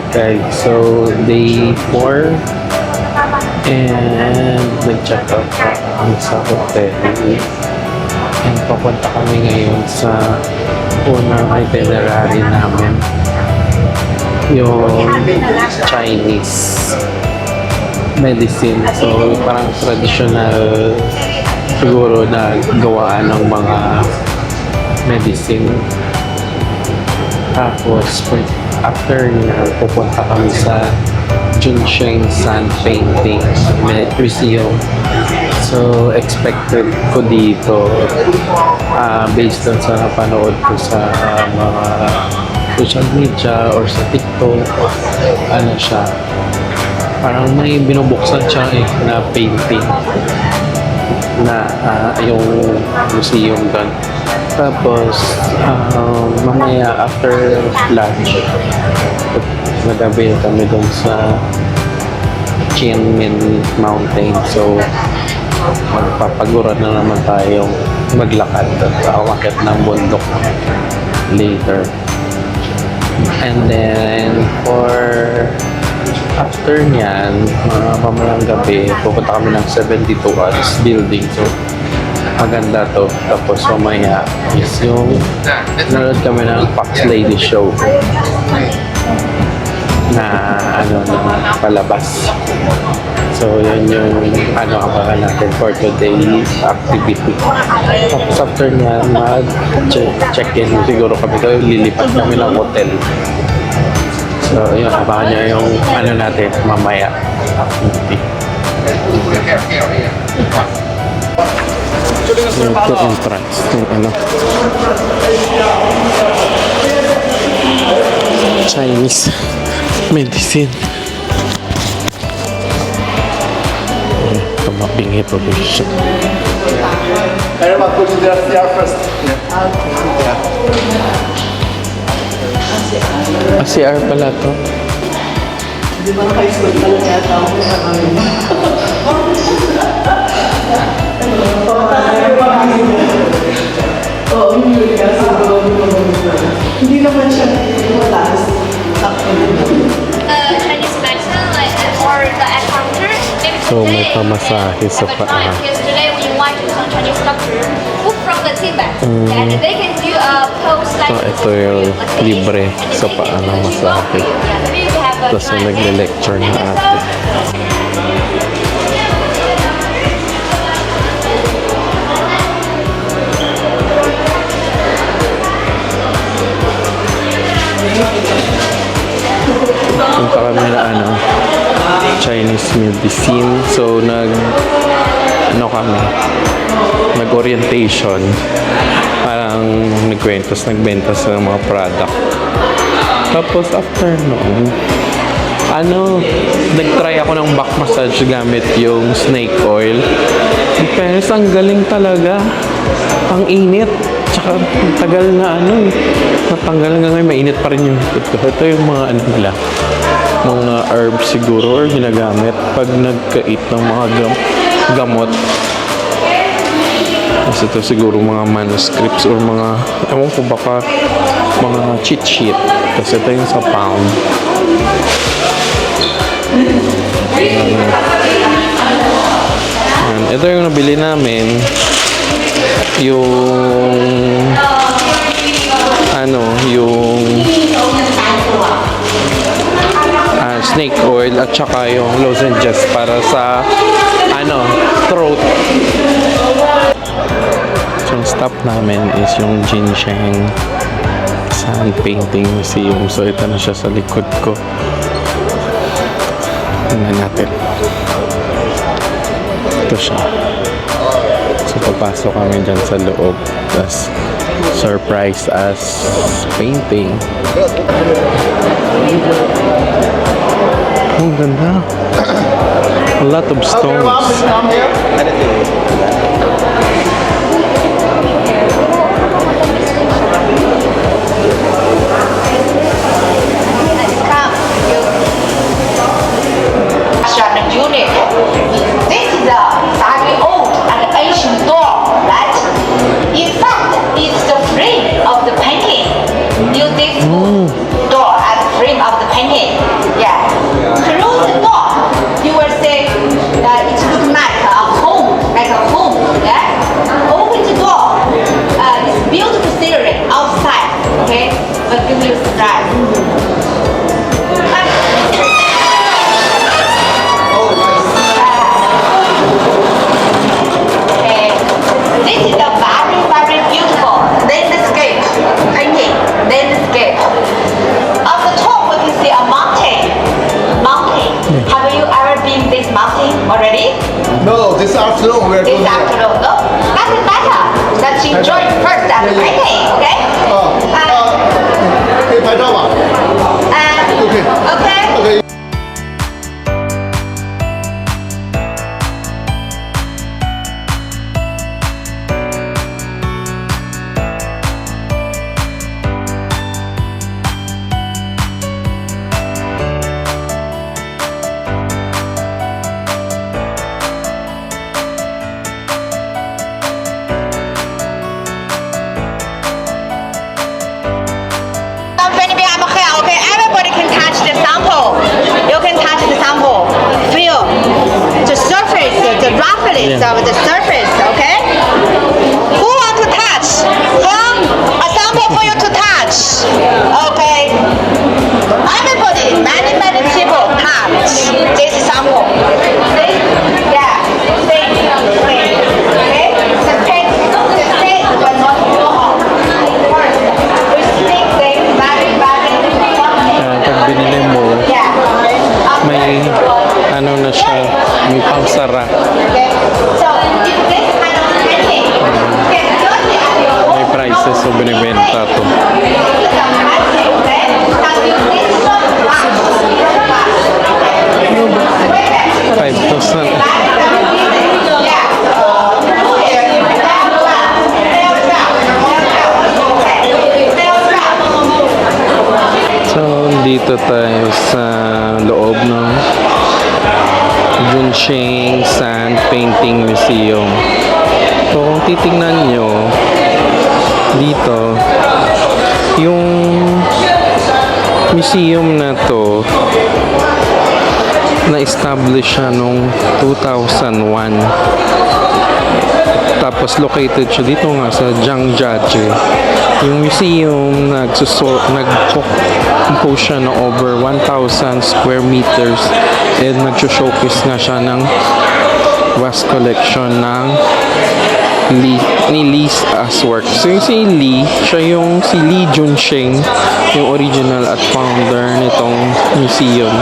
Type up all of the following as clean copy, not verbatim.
Okay, so day 4 and nag-check out kami sa hotel and papunta kami ngayon sa unang itinerary namin, yung Chinese medicine. So parang traditional siguro na gawaan ng mga medicine. Tapos after niya, pupunta kami sa Junsheng Sand Painting Museum. So, expected ko dito, based on sa napanood ko sa mga social media or sa TikTok, ano siya, parang may binubuksan siya na painting na yung museum doon. Tapos, mamaya after lunch, nag-avail kami doon sa Qianmen Mountain. So, magpapagura na naman tayong maglakad sa umakyat ng bundok later. And then, for after nyan, mamayang gabi, pupunta kami ng 72 hours building. So, maganda to. Tapos mamaya is yung nanood kami ng Fox Lady Show na ano na palabas. So yun yung ano abangan natin for today's activity. Tapos after niya mag-check-in siguro kami, so lilipat kami ng hotel. So yun, abangan niya yung ano natin mamaya activity. Ito entrance ng ano Chinese medicine. Tumaping ito siya. Everyone push their first. CR pala to. Di ba high school pa lang yata ako sa amin? Oo, yun nga siguro. Hindi naman siya mataas. Chinese medicine, like, or the acupuncture. Maybe So may today, pamasahe sa paa. because today we want to some Chinese doctor who from the Tibet, and they can do a post like. So ito yung libre sa paa ng masahe. Tapos yung nagle-lecture na ate. Punta kami na ano, Chinese medicine. So nag-orientation. Parang nagbentas ng mga product. Tapos after noon, nag-try ako ng back massage gamit yung snake oil. Pero ang galing talaga. Ang init. Tsaka tagal na natanggal nga ngayon, mainit pa rin yung ito yung mga nila, mga herbs siguro or ginagamit pag nagka-eat ng mga gamot. Kasi ito siguro mga manuscripts or mga ewan ko baka mga cheat sheet. Tapos ito yung sa pound. Ito yung nabili namin, yung snake oil at saka yung lozenges para sa throat. So yung stop namin is yung Junsheng Sand Painting Museum. So ito na siya sa likod ko. Tingnan natin. Ito siya. So papasok kami dyan sa loob. Tapos surprise as painting. Oh, ganda. A lot of stones. Unit. This is a very old and ancient door, right? In fact, it's the frame of the painting. Use this door as frame of the painting. already? No, this afternoon we're This going there. afternoon, no? Doesn't matter. Let's enjoy first and waiting, okay?可以拍照吗 Okay. OK。 Okay, everybody can touch the sample. You can touch the sample. Feel the surface, the roughness of the surface, okay? Who want to touch? Huh? A sample for you to touch. Okay. Everybody, many people touch this sample. See? Yeah. See? Okay. The taste will not go off. First, we stick them very Pag binili mo, may ano na siya, may pangsara. May prices, so binibenta to. 5,000. So, dito tayo sa loob ng Junsheng Sand Painting Museum. So, kung titingnan nyo, dito, yung museum na to, na-establish siya noong 2001. Tapos located siya dito nga sa Zhangjiajie. Yung museum nag-compose siya ng over 1,000 square meters and nag-showcase nga siya ng vast collection ng ni Lee's work. So yung si Lee, siya yung si Lee Junsheng, yung original at founder nitong museum.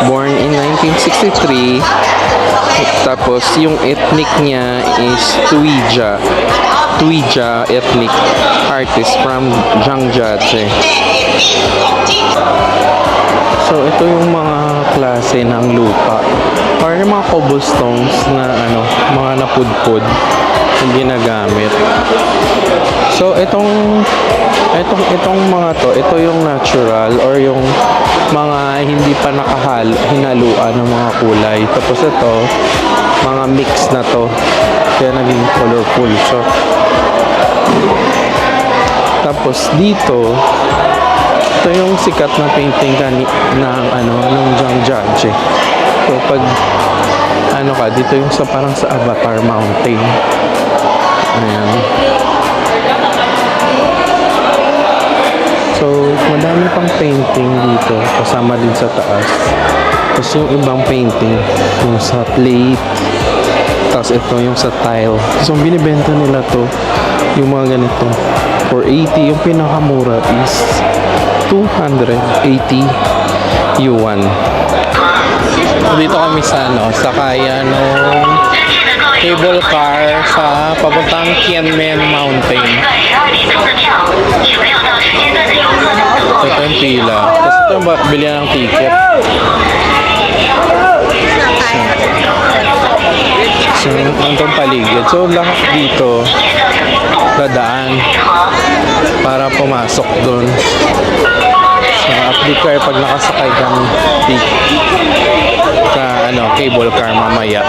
Born in 1963. Tapos yung ethnic niya is Tuija ethnic artist from Zhangjiajie. So ito yung mga klase ng lupa or yung mga cobblestones na mga napudpud na ginagamit. So itong mga to, ito yung natural or yung mga hindi pa hinaluan ng mga kulay. Tapos ito, mga mix na to. Kaya naging colorful. So tapos dito, ito yung sikat na painting ng Zhangjiajie. So pag dito yung parang sa Avatar Mountain. Ayan. So, madami pang painting dito, kasama din sa taas. Tapos yung ibang painting, yung sa plate. Tapos ito yung sa tile. So, binibenta nila to, yung mga ganito, for 80. Yung pinakamura is 280 yuan. Dito kami sa sakaya ng cable car sa papuntang Qianmen Mountain. Ito yung pila. Tapos ito yung bilihan ng ticket. So, itong paligid. So, lahat dito dadaan para pumasok doon. So, update kayo pag nakasakay kang sa cable car mamaya.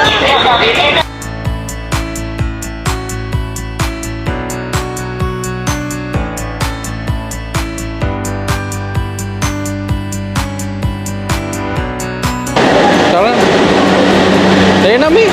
Tara. Tayo na, Mi.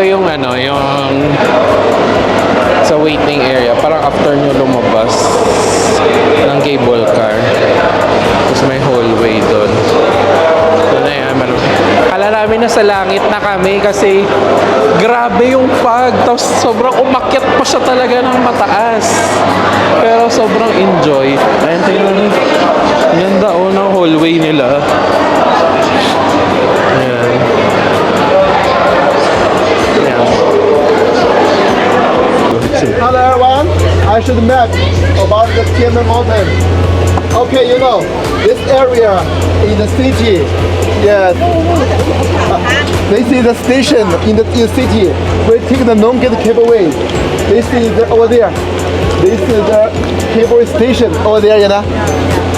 yung ano, yung sa waiting area. Parang after nyo lumabas ng cable car. Tapos may hallway doon. Doon na yan. Akala namin nasa langit na kami kasi grabe yung fog. Tapos sobrang umakyat pa siya talaga ng mataas. Pero sobrang enjoy. Ayun, tingnan nyo. Ganda oh ng hallway nila. Ayan. Ayan. Hello everyone, I should map about the Tianmen Mountain. Okay, you know, this area in the city, yes. This is the station in the city. We take the non-gate cableway. This is over there. This is the cable station over there, you know.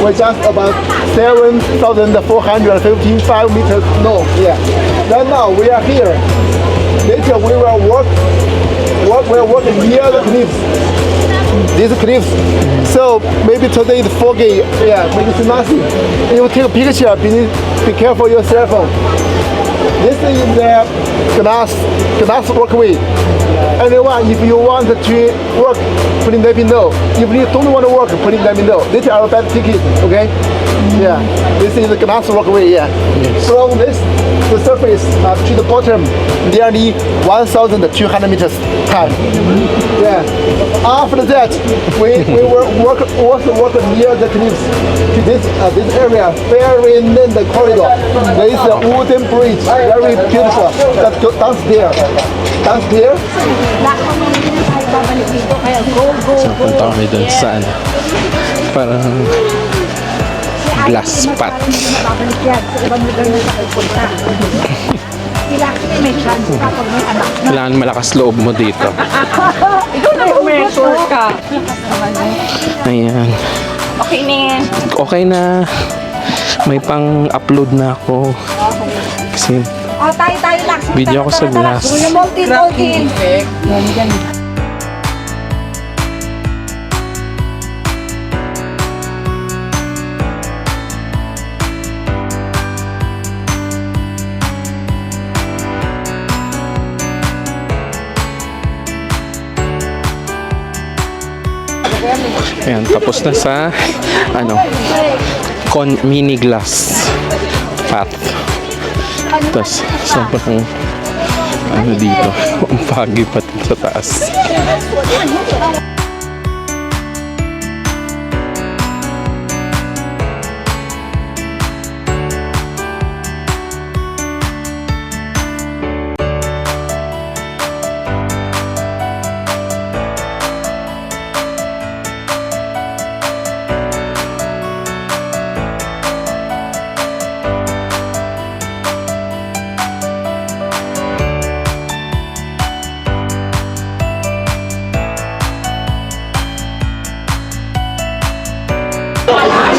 We're just about 7,455 meters long. Yeah. Right now we are here. Later we will we're working near the cliffs. These cliffs. So maybe today it's foggy. Yeah, maybe it's nothing. You take a picture. Be careful your cell phone. This is the glass walkway. Anyone, if you want to work, please let me know. If you don't want to work, please let me know. This is our bad ticket, okay? Yeah, this is the glass walkway, yeah. From this, the surface to the bottom, nearly 1,200 meters high. Yeah. After that, we will also work near the cliffs to this area, very thin the corridor. There is a wooden bridge, very beautiful. That goes downstairs. Downstairs. So, punta kami dun sa ano, parang glass pot. Babalik yan sa ibang lugar na sa pupunta. Sila kasi may chance kapag may anak na. Kailangan malakas loob mo dito. Ikaw na umesure ka. Ayan. Okay na. Okay na. May pang-upload na ako. Kasi Tayo lang. video ako sa glass. Multi-multi. Ayan, tapos na sa ano, mini glass path. Tapos sobrang ano dito, ang pagi pati sa taas.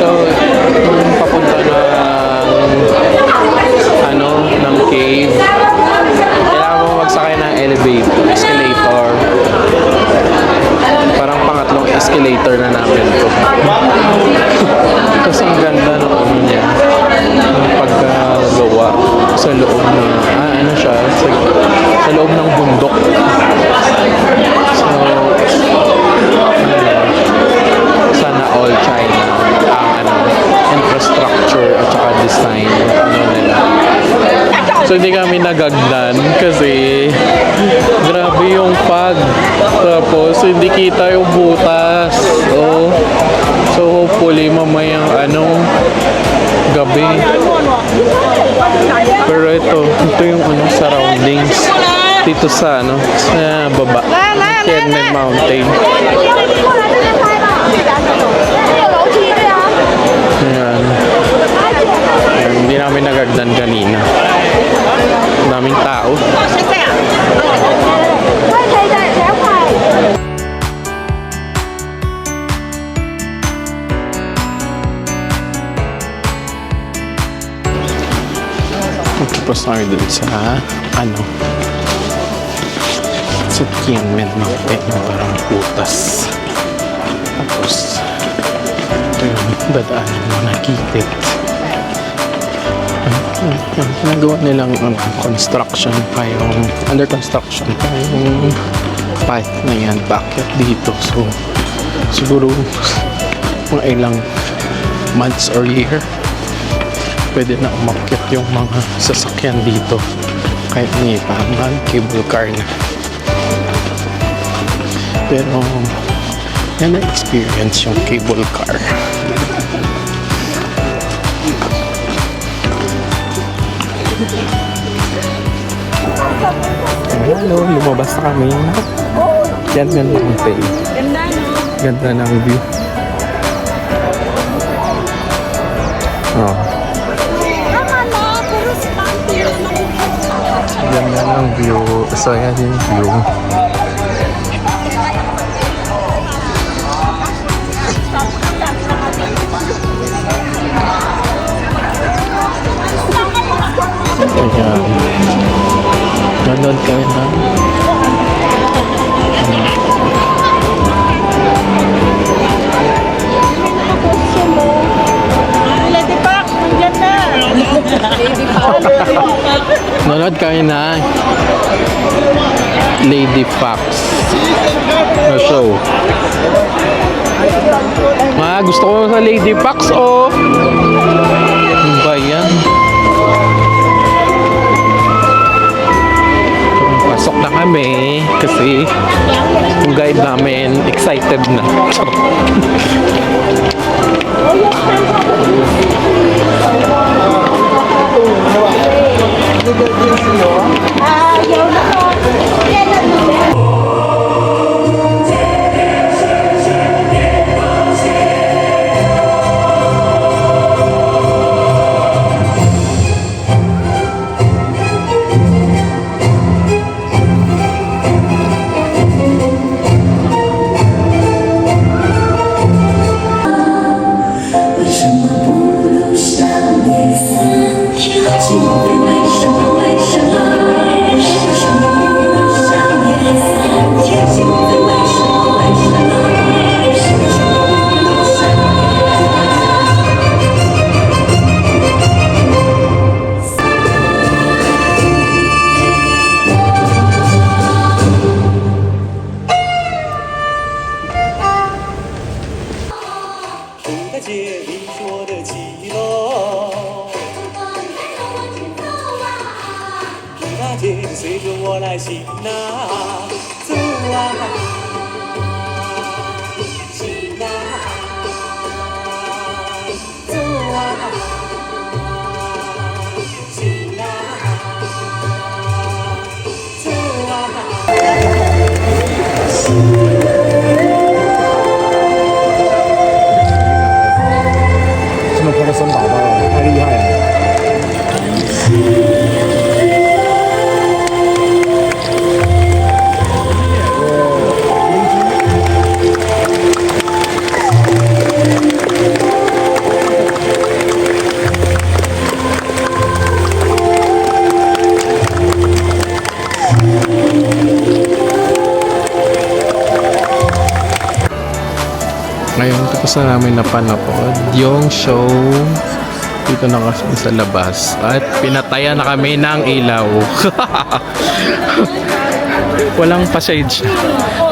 So, kung papunta ng cave, kailangan mo magsakay ng escalator. Parang pangatlong escalator na namin to. Kasi ang ganda ng ano niya, ng pagkagawa sa loob ng, sa loob ng bundok. So, sana all China ang infrastructure at saka design nila. So hindi kami nagagdan kasi grabe yung fog. Tapos hindi kita yung butas. Oh. So hopefully mamayang gabi. Pero ito yung surroundings dito sa sa baba. Tianmen Mountain. Ayan. Ayan. Hindi namin nagagdan kanina. Daming tao. Tapos tayo dun sa sa Tianmen Mountain, parang putas. Tapos ito yung dadaanan mo na gilid. Nagawa nilang construction pa yung under construction pa yung path na yan bakit dito, so siguro mga ilang months or year pwede na umakyat yung mga sasakyan dito kahit hindi pa mag cable car na, pero yan na experience yung cable car. Hello, lumabas na kami. Yan, ganda ng pay. Ganda, no? Ganda ng view. Oh. Ganda ng view. So, yan yung view. Ayan. Nanood kayo na. Lady Park, nandiyan na. Lady Park. Nanood kayo na. Lady Fox na show. Gusto ko sa Lady Fox, oh. Ano ba yan? Pasok na kami kasi yung guide namin excited na. Ngayon, tapos na namin napanood yung show dito na kasi sa labas. At pinatayan na kami ng ilaw. Walang passage.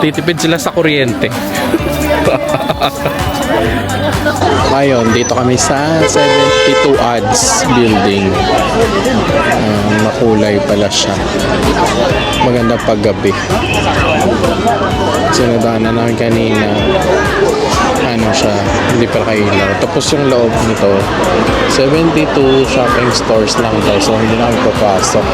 Titipid sila sa kuryente. Ngayon, dito kami sa 72 Odds building. Makulay pala siya. Maganda paggabi. Sinadaanan namin kanina. Ano siya, hindi pa kailaw. Tapos yung loob nito, 72 shopping stores lang daw. So, hindi na kami papasok.